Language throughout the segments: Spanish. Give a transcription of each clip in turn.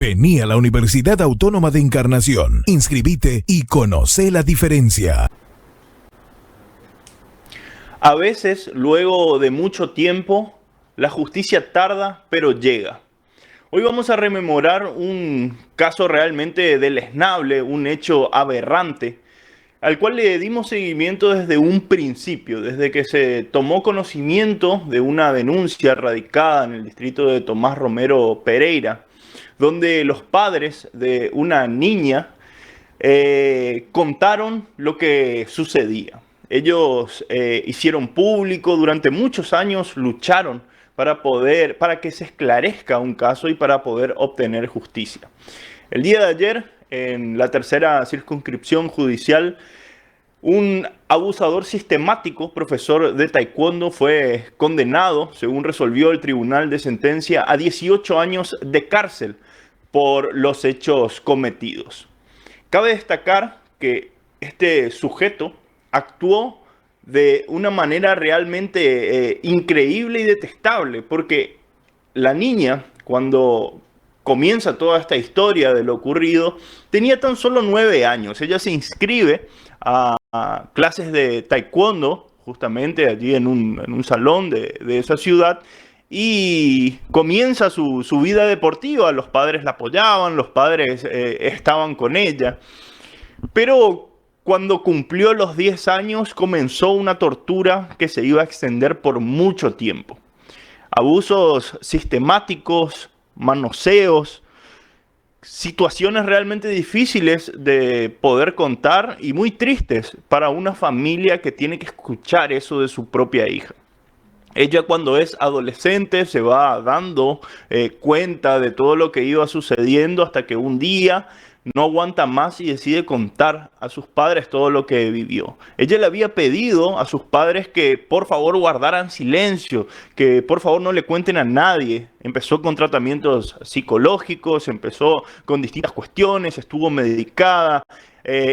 Vení a la Universidad Autónoma de Encarnación, inscribite y conoce la diferencia. A veces, luego de mucho tiempo, la justicia tarda, pero llega. Hoy vamos a rememorar un caso realmente deleznable, un hecho aberrante, al cual le dimos seguimiento desde un principio, desde que se tomó conocimiento de una denuncia radicada en el distrito de Tomás Romero Pereira, donde los padres de una niña contaron lo que sucedía. Ellos hicieron público, durante muchos años lucharon para que se esclarezca un caso y para poder obtener justicia. El día de ayer, en la tercera circunscripción judicial, un abusador sistemático, profesor de taekwondo, fue condenado, según resolvió el tribunal de sentencia, a 18 años de cárcel por los hechos cometidos. Cabe destacar que este sujeto actuó de una manera realmente increíble y detestable, porque la niña, cuando comienza toda esta historia de lo ocurrido, tenía tan solo 9 años. Ella se inscribe a clases de taekwondo, justamente allí en un salón de esa ciudad, y comienza su vida deportiva. Los padres la apoyaban, los padres estaban con ella, pero cuando cumplió los 10 años comenzó una tortura que se iba a extender por mucho tiempo. Abusos sistemáticos, manoseos, situaciones realmente difíciles de poder contar y muy tristes para una familia que tiene que escuchar eso de su propia hija. Ella, cuando es adolescente, se va dando cuenta de todo lo que iba sucediendo hasta que un día no aguanta más y decide contar a sus padres todo lo que vivió. Ella le había pedido a sus padres que por favor guardaran silencio, que por favor no le cuenten a nadie. Empezó con tratamientos psicológicos, empezó con distintas cuestiones, estuvo medicada.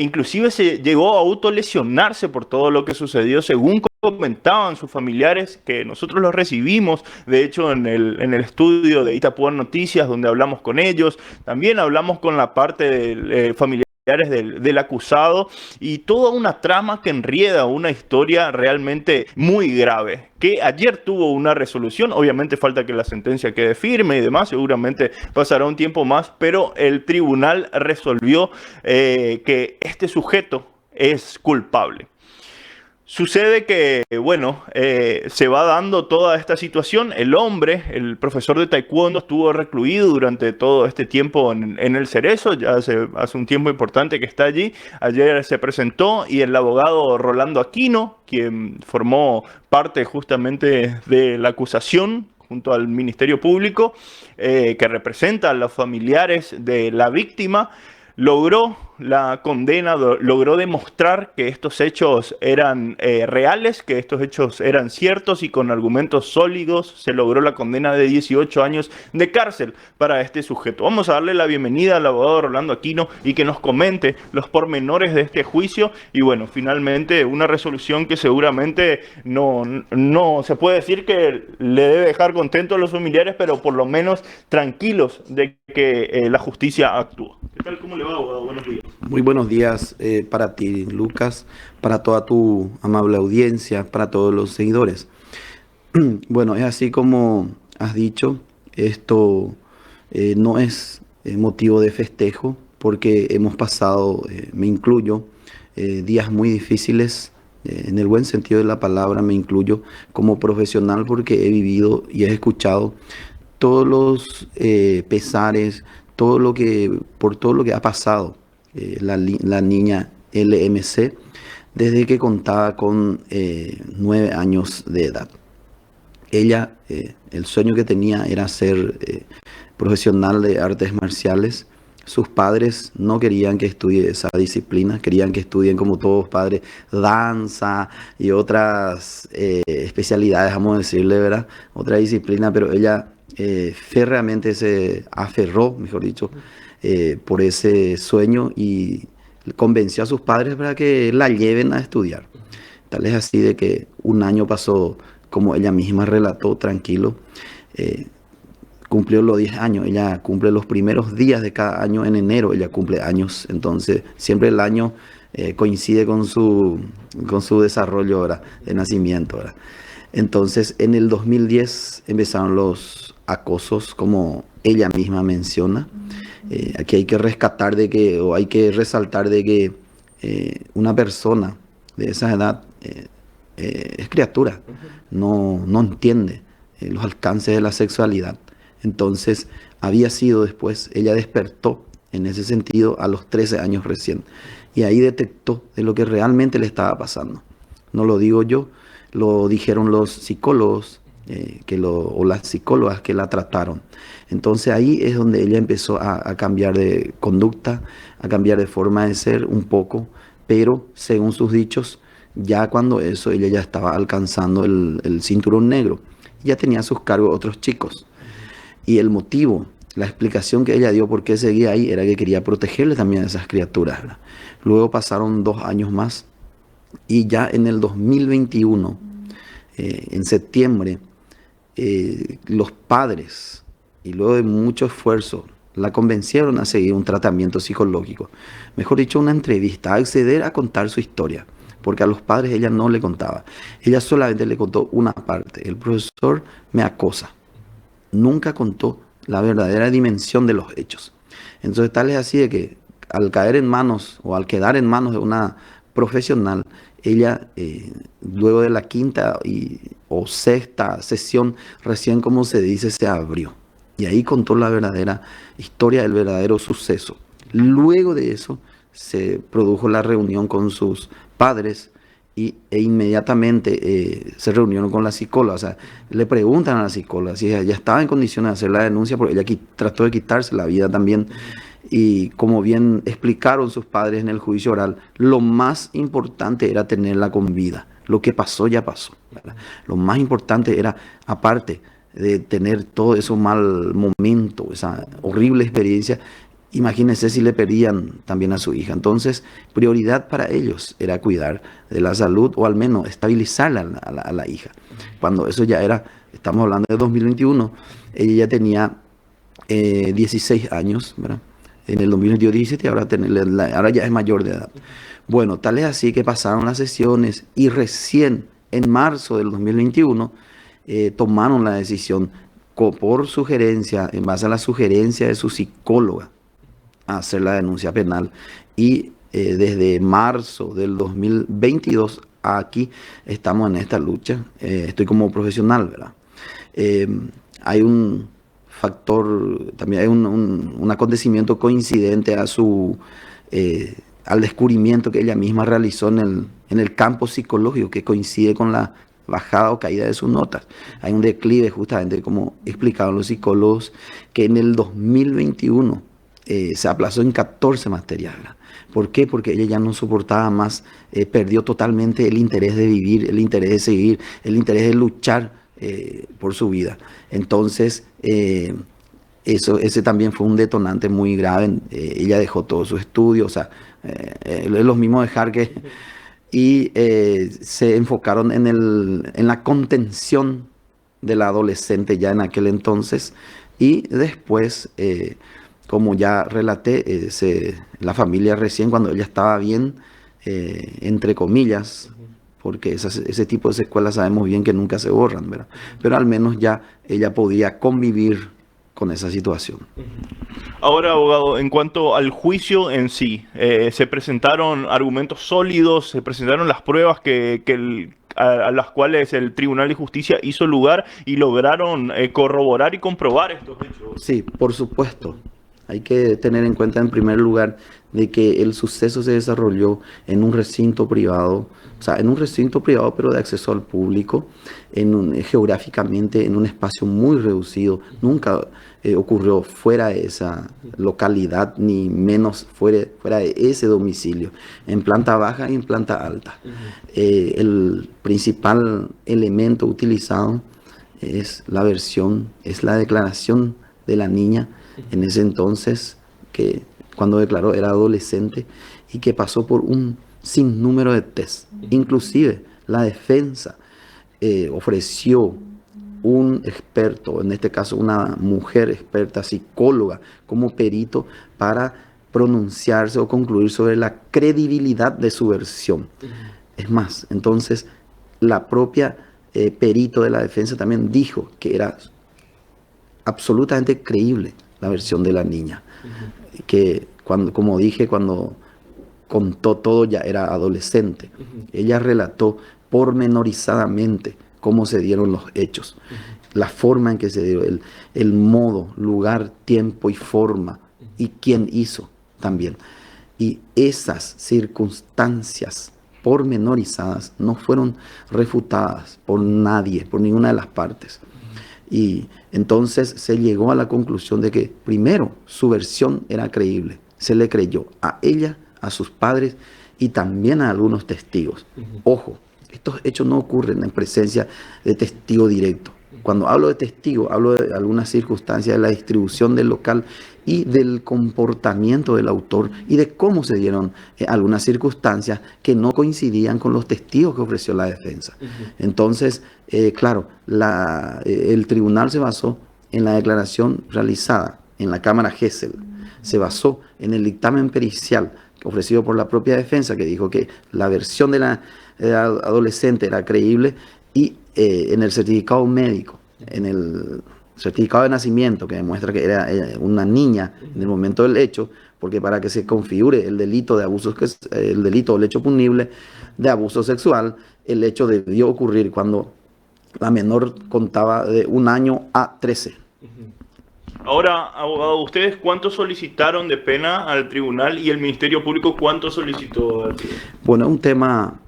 Inclusive se llegó a autolesionarse por todo lo que sucedió, según comentaban sus familiares, que nosotros los recibimos, de hecho en el estudio de Itapúa Noticias, donde hablamos con ellos. También hablamos con la parte de familiares del acusado, y toda una trama que enrieda una historia realmente muy grave, que ayer tuvo una resolución. Obviamente falta que la sentencia quede firme y demás, seguramente pasará un tiempo más, pero el tribunal resolvió que este sujeto es culpable. Sucede que, bueno, se va dando toda esta situación. El hombre, el profesor de taekwondo, estuvo recluido durante todo este tiempo en el Cerezo. Ya hace un tiempo importante que está allí. Ayer se presentó, y el abogado Rolando Aquino, quien formó parte justamente de la acusación junto al Ministerio Público, que representa a los familiares de la víctima, logró la condena, logró demostrar que estos hechos eran reales, que estos hechos eran ciertos, y con argumentos sólidos se logró la condena de 18 años de cárcel para este sujeto. Vamos a darle la bienvenida al abogado Rolando Aquino y que nos comente los pormenores de este juicio, y bueno, finalmente una resolución que seguramente no se puede decir que le debe dejar contentos a los familiares, pero por lo menos tranquilos de que la justicia actúa. ¿Qué tal? ¿Cómo le va, abogado? Buenos días. Muy buenos días para ti, Lucas, para toda tu amable audiencia, para todos los seguidores. Bueno, es así como has dicho, esto no es motivo de festejo, porque hemos pasado, me incluyo, días muy difíciles, en el buen sentido de la palabra me incluyo como profesional, porque he vivido y he escuchado todos los pesares, por todo lo que ha pasado la niña LMC desde que contaba con 9 años de edad. Ella, el sueño que tenía era ser profesional de artes marciales. Sus padres no querían que estudie esa disciplina, querían que estudien, como todos padres, danza y otras especialidades, vamos a decirle, ¿verdad? Otra disciplina, pero ella férreamente se aferró, mejor dicho, por ese sueño, y convenció a sus padres para que la lleven a estudiar. Tal es así de que un año pasó, como ella misma relató, tranquilo, cumplió los 10 años, ella cumple los primeros días de cada año en enero, ella cumple años, entonces siempre el año coincide con su desarrollo, ¿verdad?, de nacimiento, ¿verdad? Entonces en el 2010 empezaron los acosos, como ella misma menciona. Aquí hay que rescatar o hay que resaltar de que una persona de esa edad es criatura, no entiende los alcances de la sexualidad. Entonces había sido después, ella despertó en ese sentido a los 13 años recién, y ahí detectó de lo que realmente le estaba pasando. No lo digo yo, lo dijeron los psicólogos o las psicólogas que la trataron. Entonces ahí es donde ella empezó a cambiar de conducta, a cambiar de forma de ser un poco, pero según sus dichos, ya cuando eso ella ya estaba alcanzando el cinturón negro, ya tenía a sus cargos otros chicos. Y el motivo, la explicación que ella dio por qué seguía ahí era que quería protegerle también a esas criaturas, ¿verdad? Luego pasaron 2 años más y ya en el 2021, en septiembre, los padres, y luego de mucho esfuerzo, la convencieron a seguir un tratamiento psicológico. Mejor dicho, una entrevista, a acceder a contar su historia, porque a los padres ella no le contaba. Ella solamente le contó una parte: el profesor me acosa. Nunca contó la verdadera dimensión de los hechos. Entonces tal es así de que al caer en manos o al quedar en manos de una profesional, ella luego de la quinta o sexta sesión, recién, como se dice, se abrió. Y ahí contó la verdadera historia, el verdadero suceso. Luego de eso se produjo la reunión con sus padres e inmediatamente se reunieron con la psicóloga. O sea, le preguntan a la psicóloga si ella estaba en condiciones de hacer la denuncia, porque ella trató de quitarse la vida también. Y como bien explicaron sus padres en el juicio oral, lo más importante era tenerla con vida. Lo que pasó ya pasó, ¿verdad? Lo más importante era, aparte de tener todo ese mal momento, esa horrible experiencia, imagínense si le perdían también a su hija. Entonces, prioridad para ellos era cuidar de la salud, o al menos estabilizar a la hija. Cuando eso ya era, estamos hablando de 2021, ella ya tenía 16 años, ¿verdad? En el 2021 17, ahora ya es mayor de edad. Bueno, tal es así que pasaron las sesiones y recién en marzo del 2021 tomaron la decisión, por sugerencia, en base a la sugerencia de su psicóloga, a hacer la denuncia penal. Y desde marzo del 2022 aquí estamos en esta lucha. Estoy como profesional, ¿verdad? Hay un factor, también hay un acontecimiento coincidente al descubrimiento que ella misma realizó en el campo psicológico, que coincide con la bajada o caída de sus notas. Hay un declive, justamente como explicaron los psicólogos, que en el 2021 se aplazó en 14 materias, ¿verdad? ¿Por qué? Porque ella ya no soportaba más, perdió totalmente el interés de vivir, el interés de seguir, el interés de luchar por su vida. Entonces, ese también fue un detonante muy grave. Ella dejó todo su estudio, o sea, es lo mismo dejar que... Y se enfocaron en la contención de la adolescente ya en aquel entonces. Y después, como ya relaté, la familia recién, cuando ella estaba bien, entre comillas, porque ese tipo de secuelas sabemos bien que nunca se borran, ¿verdad? Pero al menos ya ella podía convivir con esa situación. Ahora, abogado, en cuanto al juicio en sí, se presentaron argumentos sólidos, se presentaron las pruebas a las cuales el Tribunal de Justicia hizo lugar y lograron corroborar y comprobar estos hechos. Sí, por supuesto. Hay que tener en cuenta, en primer lugar, de que el suceso se desarrolló en un recinto privado, o sea, en un recinto privado pero de acceso al público, geográficamente en un espacio muy reducido. Nunca ocurrió fuera de esa localidad, ni menos fuera de ese domicilio, en planta baja y en planta alta. El principal elemento utilizado es la versión, es la declaración de la niña en ese entonces, que cuando declaró era adolescente y que pasó por un sinnúmero de test. Inclusive la defensa ofreció un experto, en este caso una mujer experta, psicóloga, como perito para pronunciarse o concluir sobre la credibilidad de su versión. Es más, entonces la propia perito de la defensa también dijo que era absolutamente creíble la versión de la niña, que cuando, como dije, cuando contó todo ya era adolescente. Ella relató pormenorizadamente cómo se dieron los hechos, la forma en que se dio, el modo, lugar, tiempo y forma, y quién hizo también. Y esas circunstancias pormenorizadas no fueron refutadas por nadie, por ninguna de las partes. Y entonces se llegó a la conclusión de que, primero, su versión era creíble. Se le creyó a ella, a sus padres y también a algunos testigos. Ojo, estos hechos no ocurren en presencia de testigo directo. Cuando hablo de testigo, hablo de algunas circunstancias de la distribución del local y del comportamiento del autor y de cómo se dieron algunas circunstancias que no coincidían con los testigos que ofreció la defensa. Entonces, claro, el tribunal se basó en la declaración realizada en la Cámara Gesell, se basó en el dictamen pericial ofrecido por la propia defensa, que dijo que la versión de la adolescente era creíble, y en el certificado médico, en el certificado de nacimiento, que demuestra que era una niña en el momento del hecho, porque para que se configure el delito de abuso, el delito o el hecho punible de abuso sexual, el hecho debió ocurrir cuando la menor contaba de 1 año a 13. Ahora, abogado, ¿ustedes cuánto solicitaron de pena al tribunal y el Ministerio Público cuánto solicitó al tribunal? Bueno, es un tema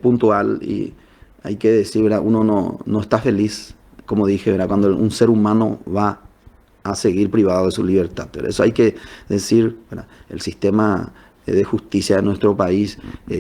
puntual y hay que decir, ¿verdad? Uno no está feliz, como dije, ¿verdad? Cuando un ser humano va a seguir privado de su libertad. Pero eso hay que decir, ¿verdad? El sistema de justicia de nuestro país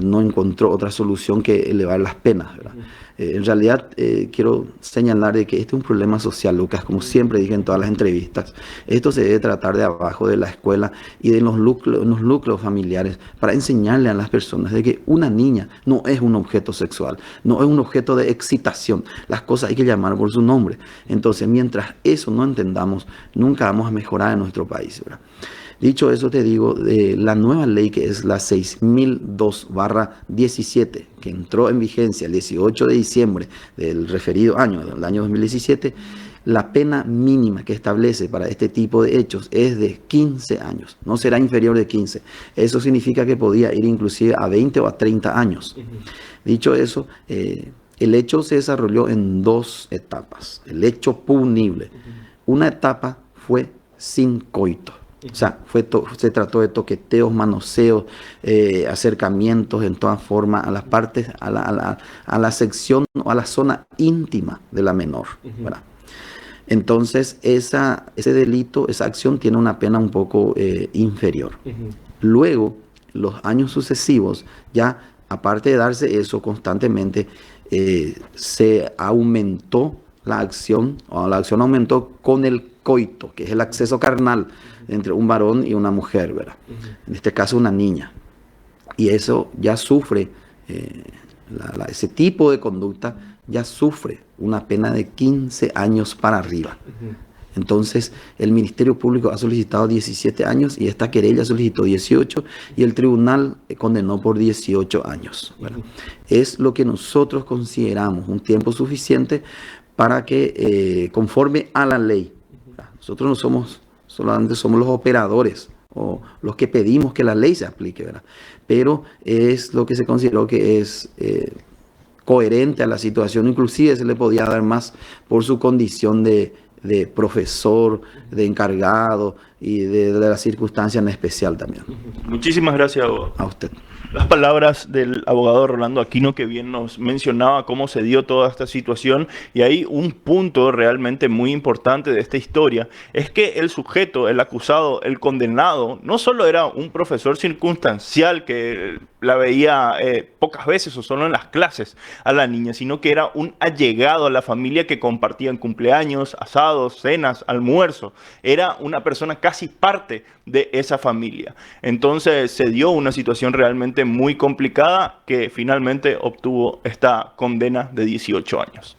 no encontró otra solución que elevar las penas, ¿verdad? En realidad quiero señalar de que este es un problema social, Lucas, como siempre dije en todas las entrevistas. Esto se debe tratar de abajo de la escuela y de los núcleos familiares para enseñarle a las personas de que una niña no es un objeto sexual, no es un objeto de excitación. Las cosas hay que llamar por su nombre. Entonces, mientras eso no entendamos, nunca vamos a mejorar en nuestro país, ¿verdad? Dicho eso, te digo, de la nueva ley que es la 6002/17, que entró en vigencia el 18 de diciembre del referido año, del año 2017, la pena mínima que establece para este tipo de hechos es de 15 años, no será inferior de 15. Eso significa que podía ir inclusive a 20 o a 30 años. Dicho eso, el hecho se desarrolló en 2 etapas, el hecho punible. Una etapa fue sin coito. O sea, se trató de toqueteos, manoseos, acercamientos en todas formas a las partes, a la sección o a la zona íntima de la menor, ¿verdad? Entonces, ese delito, esa acción tiene una pena un poco inferior. Luego, los años sucesivos, ya aparte de darse eso constantemente, se aumentó la acción, o la acción aumentó con el coito, que es el acceso carnal entre un varón y una mujer, ¿verdad? En este caso una niña. Y eso ya sufre, ese tipo de conducta ya sufre una pena de 15 años para arriba. Entonces, el Ministerio Público ha solicitado 17 años y esta querella solicitó 18 y el tribunal condenó por 18 años, ¿verdad? Es lo que nosotros consideramos un tiempo suficiente para que, conforme a la ley, nosotros no somos, solamente somos los operadores o los que pedimos que la ley se aplique, ¿verdad? Pero es lo que se consideró que es coherente a la situación, inclusive se le podía dar más por su condición de profesor, de encargado y de la circunstancia en especial también. Muchísimas gracias, abogado. A usted. Las palabras del abogado Rolando Aquino, que bien nos mencionaba cómo se dio toda esta situación, y hay un punto realmente muy importante de esta historia, es que el sujeto, el acusado, el condenado, no solo era un profesor circunstancial que la veía pocas veces o solo en las clases a la niña, sino que era un allegado a la familia que compartían cumpleaños, asados, cenas, almuerzo. Era una persona casi parte de esa familia. Entonces se dio una situación realmente muy complicada que finalmente obtuvo esta condena de 18 años.